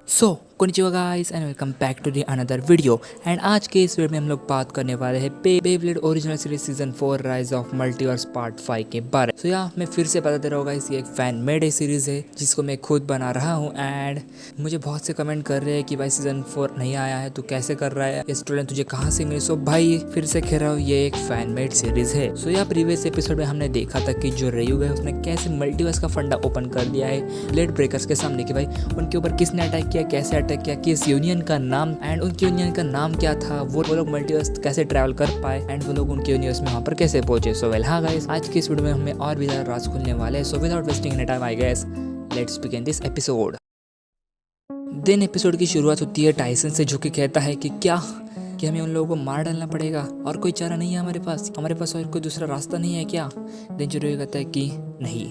So konnichiwa guys and welcome back to the another video. And आज के इस video में हम लोग बात करने वाले हैं Beyblade original series season 4 rise of multiverse part 5 के बारे में। यहाँ मैं फिर से बता दे रहा हूँ गाइस, ये एक फैन मेड सीरीज है जिसको मैं खुद बना रहा हूँ। एंड मुझे बहुत से कमेंट कर रहे हैं कि भाई सीजन 4 नहीं आया है, तू कैसे कर रहा है, ये स्टूडेंट तुझे कहाँ से मिले। सो भाई फिर से कह रहा हूँ, ये एक फैन मेड सीरीज है। सो यहाँ प्रीवियस एपिसोड में हमने देखा था कि जो रेयू है उसने कैसे मल्टीवर्स का फंडा ओपन कर दिया है ब्लेड ब्रेकर्स के सामने कि भाई उनके ऊपर किसने अटैक किया, कैसे अटैक किया, किस यूनियन का नाम, एंड उनकी यूनियन का नाम क्या था, वो लोग मल्टीवर्स कैसे ट्रैवल कर पाए, एंड वो लोग उनके यूनिवर्स में वहाँ पर कैसे पहुंचे। सो वेल हाँ गाइस, आज की इस वीडियो में हमें और भी ज्यादा राज खुलने वाले हैं। So without wasting any time I guess let's begin this episode. दिन एपिसोड की शुरुआत होती है टाइसन से, जो कि कहता है कि क्या कि हमें उन लोगों को मार डालना पड़ेगा और कोई चारा नहीं है हमारे पास और कोई दूसरा रास्ता नहीं है क्या। देन जो रेयू कहता है कि नहीं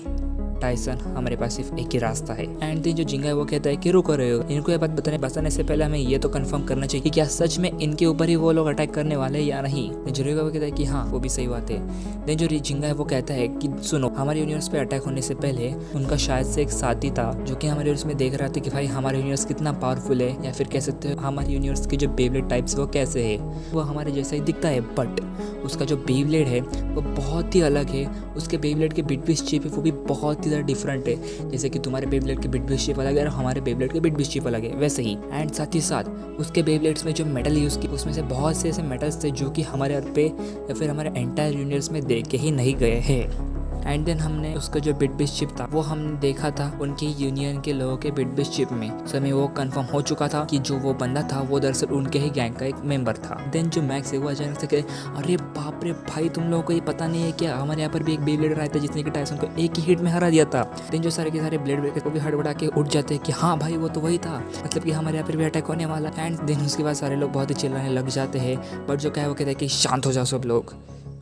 टाइसन, हमारे पास सिर्फ एक ही रास्ता है। एंड देन जो जिंगा है वो कहता है कि रुको रहे हो, इनको ये बात बताने से पहले हमें ये तो कंफर्म करना चाहिए कि क्या सच में इनके ऊपर ही वो लोग अटैक करने वाले हैं या नहीं। देन जो रेयू वो कहता है कि हाँ वो भी सही बात है। देन जो जिंगा है वो कहता है कि सुनो, हमारे यूनिवर्स पे अटैक होने से पहले उनका शायद से एक साथी था जो कि हमारे यूनिवर्स में देख रहा था कि भाई हमारे यूनिवर्स कितना पावरफुल है, या फिर कह सकते हो हमारे यूनिवर्स के जो बेब्लेड टाइप्स वो कैसे है, वो हमारे जैसा ही दिखता है, बट उसका जो बेब्लेड है वो बहुत ही अलग है। उसके बेब्लेड के बिट बिट शेप है वो भी बहुत ही ज़्यादा डिफरेंट है। जैसे कि तुम्हारे बेब्लेड के बिट बिट शेप अलग है और हमारे बेब्लेड के बिट बिट शेप अलग है, वैसे ही। एंड साथ ही साथ उसके बेब्लेड्स में जो मेटल यूज़ की उसमें से बहुत से ऐसे मेटल्स थे जो कि हमारे अर्थ पे या फिर हमारे एंटायर यूनिवर्स में देखे ही नहीं गए हैं। एंड देन हमने उसका जो बिट बिट शिप था वो हमने देखा था उनकी यूनियन के लोगों के बिट बिट शिप में। सो हमें वो कंफर्म हो चुका था कि जो वो बंदा था वो दरअसल उनके ही गैंग का एक मेंबर था। देन जो मैक्स है वो अचानक से कहे अरे बाप रे भाई, तुम लोगों को ये पता नहीं है क्या, हमारे यहाँ पर भी एक बेब्लेडर आया था जिसने कि टाइसन को एक ही हिट में हरा दिया था। देन जो सारे के सारे ब्लेड ब्रेकर को भी हड़बड़ा के उठ जाते हैं कि हाँ भाई वो तो वही था, मतलब कि हमारे यहाँ पर भी अटैक होने वाला। एंड देन उसके बाद सारे लोग बहुत ही चिल्लाने लग जाते हैं। बट जो क्या है वो कहता है कि शांत हो जाओ सब लोग,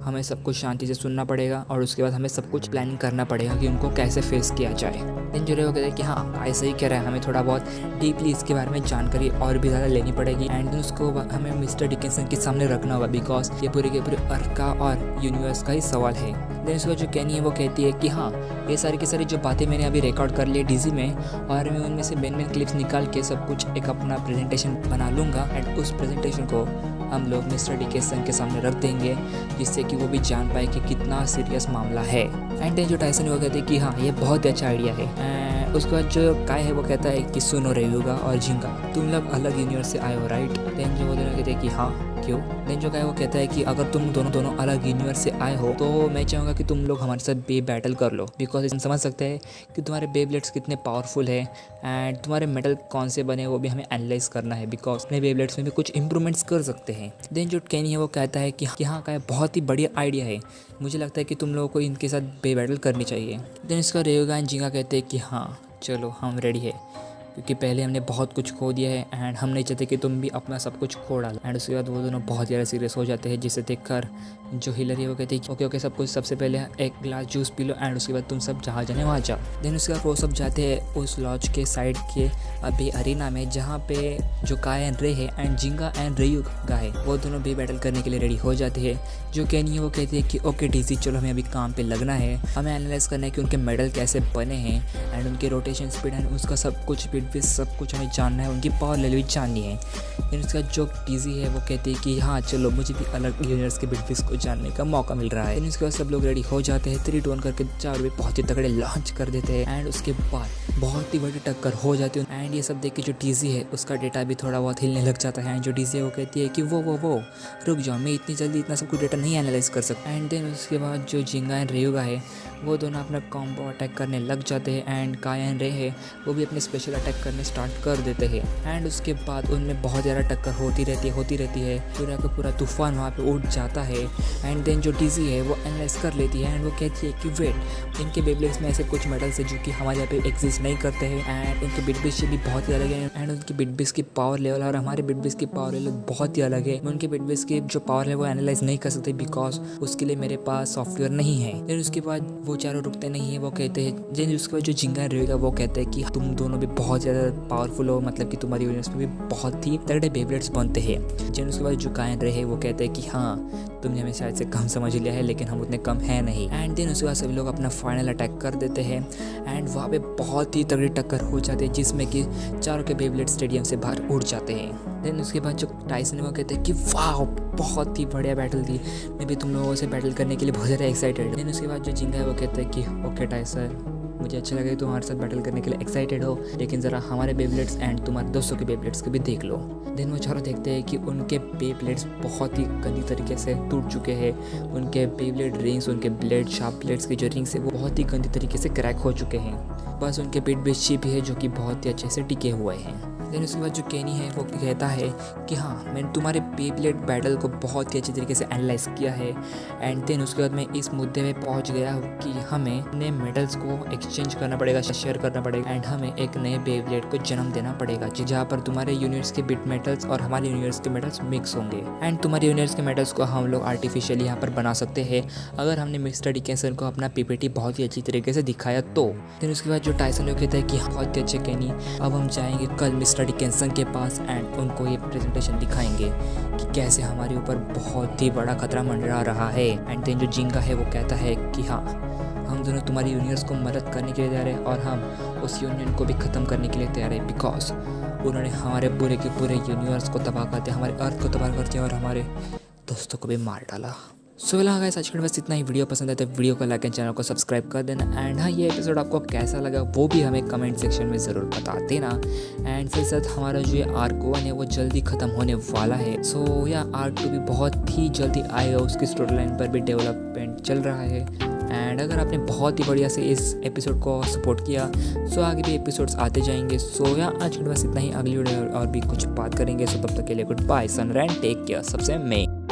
हमें सब कुछ शांति से सुनना पड़ेगा और उसके बाद हमें सब कुछ प्लानिंग करना पड़ेगा कि उनको कैसे फेस किया जाए। देन जो वो कहते हैं कि हाँ ऐसा ही कह रहा है, हमें थोड़ा बहुत डीपली इसके बारे में जानकारी और भी ज़्यादा लेनी पड़ेगी। एंड देन उसको हमें मिस्टर डिकिंसन के सामने रखना होगा, बिकॉज ये पूरे के पूरे अर्थ का और यूनिवर्स का ही सवाल है। देन उसका जो कैनी है वो कहती है कि हाँ ये सारी की सारी जो बातें मैंने अभी रिकॉर्ड कर ली डीजी में, और मैं उनमें से मेन क्लिप्स निकाल के सब कुछ एक अपना प्रेजेंटेशन बना लूँगा। एंड उस प्रेजेंटेशन को हम लोग मिस्टर डिकिंसन के सामने रख देंगे जिससे कि वो भी जान पाए कि कितना सीरियस मामला है। एंड देन जो टाइसन वो कहते हैं कि हाँ ये बहुत अच्छा आइडिया है। उसके बाद जो काय है वो कहता है कि सुनो रेयुगा और जिंगा, तुम लोग अलग यूनिवर्स से आए हो राइट। देन जो वो दोनों कहते हैं कि हाँ क्यों। देन जो है वो कहता है कि अगर तुम दोनों अलग यूनिवर्स से आए हो तो मैं चाहूँगा कि तुम लोग हमारे साथ बैटल कर लो, बिकॉज हम समझ सकते हैं कि तुम्हारे बेब्लेड्स कितने पावरफुल है एंड तुम्हारे मेटल कौन से बने वो भी हमें एनालाइज करना है, बिकॉज अपने बेब्लेड्स में भी कुछ इंप्रूवमेंट्स कर सकते हैं। देन जो कैनी है वो कहता है कि हाँ का बहुत ही बढ़िया आइडिया है, मुझे लगता है कि तुम लोगों को इनके साथ बैटल करनी चाहिए। देन इसका रेयुगा एंड जिंगा कहते हैं कि हाँ चलो हम रेडी है, क्योंकि पहले हमने बहुत कुछ खो दिया है एंड हम नहीं चाहते कि तुम भी अपना सब कुछ खो डालो। एंड उसके बाद वो दोनों बहुत ज़्यादा सीरियस हो जाते हैं, जिसे देखकर जो हिलरी है वो कहती है ओके सब कुछ, सबसे पहले एक गिलास जूस पी लो एंड उसके बाद तुम सब जहाँ जाने वहाँ जाओ। देन उसके बाद वो सब जाते हैं उस लॉज के साइड के अभी अरीना में, जहाँ पे जो काय एंड रे है एंड जिंगा एंड रेयुगा है वो दोनों भी बैटल करने के लिए रेडी हो जाते हैं। जो कैनी है वो कहती है कि ओके डीसी चलो हमें अभी काम पे लगना है, हमें एनालाइज करना है कि उनके मेडल कैसे बने हैं एंड उनके रोटेशन स्पीड एंड उसका सब कुछ सब कुछ हमें जानना है, उनकी पावर लेवल भी जाननी है। फिर उसका जो टीजी है वो कहती है कि हाँ चलो मुझे भी अलग यूनिवर्स के बिटफिस को जानने का मौका मिल रहा है। फिर उसके बाद सब लोग रेडी हो जाते हैं, 3 2 1 करके चार भी बहुत ही तगड़े लॉन्च कर देते हैं। एंड उसके बाद बहुत ही बड़ी टक्कर हो जाती है एंड ये सब देख के जो टीजी है उसका डेटा भी थोड़ा बहुत हिलने लग जाता है। एंड जो टीजी है वो कहती है कि वो रुक जाओ, मैं इतनी जल्दी इतना सब कुछ डेटा नहीं एनालाइज कर सकता। एंड देन उसके बाद जो जिंगा एंड रेयुगा है वो दोनों अपना कॉम्बो अटैक करने लग जाते हैं एंड काय एंड रे है वो भी अपने स्पेशल अटैक करने स्टार्ट कर देते हैं। एंड उसके बाद उनमें बहुत ज़्यादा टक्कर होती रहती है, पूरा का पूरा तूफान वहाँ पे उठ जाता है। एंड देन जो डीजी है वो एनालाइज कर लेती है एंड वो कहती है कि वेट, इनके बेब्लेड्स में ऐसे कुछ मेटल्स है जो कि हमारे यहाँ पे एग्जिस्ट नहीं करते हैं एंड उनके बिटबिट्स से भी बहुत ही अलग है एंड उनकी बिटबिट्स की पावर लेवल और हमारे बिटबिट्स की पावर लेवल बहुत ही अलग है। उनके बिटबिट्स की जो पावर है वो एनालाइज नहीं कर सकते बिकॉज उसके लिए मेरे पास सॉफ्टवेयर नहीं है। फिर उसके बाद वो वो चारों रुकते नहीं है। वो कहते हैं जिन उसके बाद जो जिंगा रहेगा वो कहते हैं कि तुम दोनों भी बहुत ज़्यादा पावरफुल हो, मतलब कि तुम्हारी यूनिवर्स में भी बहुत ही तगड़े बेब्लेड्स बनते हैं। जिन उसके बाद जो कायन रहे वो कहते हैं कि हाँ तुमने हमें शायद से कम समझ लिया है, लेकिन हम उतने कम हैं नहीं। एंड देन उसके बाद सभी लोग अपना फाइनल अटैक कर देते हैं एंड वहाँ पे बहुत ही तगड़ी टक्कर हो जाती है जिसमें कि चारों के बेब्लेड स्टेडियम से बाहर उड़ जाते हैं। देन उसके बाद जो टाइसन है वो कहते हैं कि वाह बहुत ही बढ़िया बैटल थी, मैं भी तुम लोगों से बैटल करने के लिए बहुत ज़्यादा एक्साइटेड। देन उसके बाद जो जिंगा है वो कहता है कि ओके टाइसन, मुझे अच्छा लगा कि तुम हमारे साथ बैटल करने के लिए एक्साइटेड हो, लेकिन ज़रा हमारे बेब्लेड्स एंड तुम्हारे दोस्तों के बेब्लेड्स को भी देख लो। देन वो चारों देखते हैं कि उनके बेब्लेड्स बहुत ही गंदी तरीके से टूट चुके हैं। उनके बेब्लेड रिंग्स, उनके ब्लेड शार्प ब्लेड्स की जो रिंग्स है वो बहुत ही गंदी तरीके से क्रैक हो चुके हैं। बस उनके पेट में शिप है जो कि बहुत ही अच्छे से टिके हुए हैं। देन उसके बाद जो केनी है वो कहता है कि हाँ मैंने तुम्हारे बेब्लेड बैटल को बहुत ही अच्छी तरीके से एनालाइज किया है। एंड देन उसके बाद मैं इस मुद्दे में पहुंच गया कि हमें नए मेडल्स को एक्सचेंज करना पड़ेगा, शेयर करना पड़ेगा एंड हमें एक नए बेब्लेड को जन्म देना पड़ेगा जहाँ पर तुम्हारे यूनिवर्स के बिट मेटल्स और हमारे यूनिवर्स के मेटल्स मिक्स होंगे। एंड तुम्हारे यूनिवर्स के मेटल्स को हम लोग आर्टिफिशियली यहाँ पर बना सकते हैं अगर हमने मिस्टर डिकेंसन को अपना पीपीटी बहुत ही अच्छी तरीके से दिखाया तो। देन उसके बाद जो टाइसन लोग कहता है कि बहुत ही अच्छे केनी, अब हम जाएंगे कल मिस्टर डिकेंसन के पास एंड उनको ये प्रेजेंटेशन दिखाएंगे कि कैसे हमारे ऊपर बहुत ही बड़ा खतरा मंडरा रहा है। एंड देन जो जिंगा है वो कहता है कि हाँ हम दोनों तुम्हारी यूनिवर्स को मदद करने के लिए तैयार है और हम उस यूनियन को भी ख़त्म करने के लिए तैयार है, बिकॉज उन्होंने हमारे पूरे के पूरे यूनिवर्स को तबाह कर दिया, हमारे अर्थ को तबाह कर दिया और हमारे दोस्तों को भी मार डाला। सो गाइस आज के बस इतना ही। वीडियो पसंद है तो वीडियो को लाइक एंड चैनल को सब्सक्राइब कर देना। एंड हाँ ये एपिसोड आपको कैसा लगा वो भी हमें कमेंट सेक्शन में ज़रूर बता देना। एंड फिर साथ हमारा जो ये आर्क 1 है वो जल्दी ख़त्म होने वाला है। सो या आर्क 2 भी बहुत ही जल्दी आएगा, उसकी स्टोरी लाइन पर भी डेवलपमेंट चल रहा है। एंड अगर आपने बहुत ही बढ़िया से इस एपिसोड को सपोर्ट किया सो आगे भी एपिसोड्स आते जाएंगे। सो या आज के बस इतना ही, अगली वीडियो और भी कुछ बात करेंगे। सो तब तक के लिए good bye, son and take care सबसे मैं।